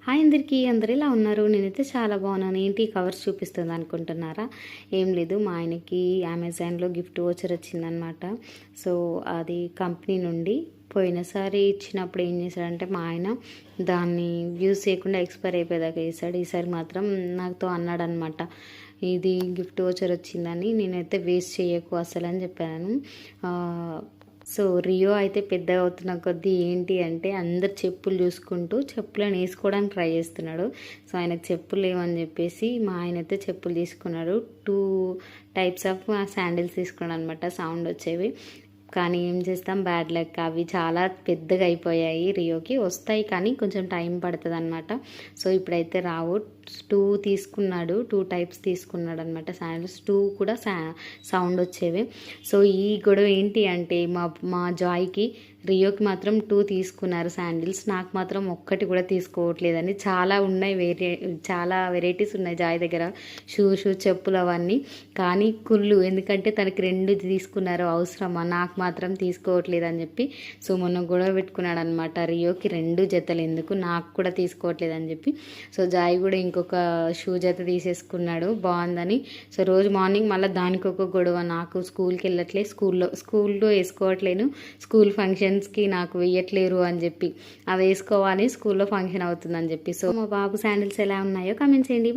Hi అందరికీ, అందరు ఎలా ఉన్నారు? నేనైతే చాలా బాగున్నాను. ఏంటి కవర్స్ చూపిస్తుంది అనుకుంటున్నారా? ఏం లేదు, మా ఆయనకి అమెజాన్లో గిఫ్ట్ వోచర్ వచ్చిందనమాట. సో అది కంపెనీ నుండి పోయినసారి ఇచ్చినప్పుడు ఏం చేశాడంటే మా ఆయన దాన్ని యూజ్ చేయకుండా ఎక్స్పైర్ అయిపోయేదాకా వేసాడు. ఈసారి మాత్రం నాతో అన్నాడనమాట, ఇది గిఫ్ట్ వోచర్ వచ్చిందని, నేనైతే వేస్ట్ చేయకు అసలు అని చెప్పాను. సో రియో అయితే పెద్దగా అవుతున్న కొద్దీ ఏంటి అంటే అందరు చెప్పులు చూసుకుంటూ చెప్పులను వేసుకోవడానికి ట్రై చేస్తున్నాడు. సో ఆయనకు చెప్పులు లేవని చెప్పేసి మా ఆయన అయితే చెప్పులు తీసుకున్నాడు. 2 టైప్స్ ఆఫ్ శాండిల్స్ తీసుకున్నాడు అనమాట, సౌండ్ వచ్చేవి. కానీ ఏం చేస్తాం, బ్యాడ్ లక్, అవి చాలా పెద్దగా అయిపోయాయి. రియోకి వస్తాయి కానీ కొంచెం టైం పడుతుంది అనమాట. సో ఇప్పుడైతే రావు. 2 తీసుకున్నాడు, 2 టైప్స్ తీసుకున్నాడు అనమాట శాండిల్స్. 2 కూడా సౌండ్ వచ్చేవి. సో ఈ గొడవ ఏంటి అంటే మా జాయ్కి రియోకి మాత్రం 2 తీసుకున్నారు శాండిల్స్, నాకు మాత్రం ఒక్కటి కూడా తీసుకోవట్లేదని. చాలా ఉన్నాయి, చాలా వెరైటీస్ ఉన్నాయి జాయ్ దగ్గర, షూస్, చెప్పులు అవన్నీ. కానీ కుళ్ళు, ఎందుకంటే తనకి 2 తీసుకున్నారు, అవసరమా, నాకు మాత్రం తీసుకోవట్లేదు అని చెప్పి. సో మొన్న గొడవ పెట్టుకున్నాడు అనమాట, రియోకి 2 జతలు ఎందుకు, నాకు కూడా తీసుకోవట్లేదు అని చెప్పి. సో జాయ్ కూడా ఇంకొక షూ జత తీసేసుకున్నాడు బాగుందని. సో రోజు మార్నింగ్ మళ్ళీ దానికి ఒక గొడవ, నాకు స్కూల్కి వెళ్ళట్లేదు, స్కూల్లో వేసుకోవట్లేను, స్కూల్ ఫంక్షన్స్కి నాకు వేయట్లేరు అని చెప్పి, అవి వేసుకోవాలి, స్కూల్లో ఫంక్షన్ అవుతుందని చెప్పి. సో మా బాబు శాండిల్స్ ఎలా ఉన్నాయో కామెంట్ చేయండి.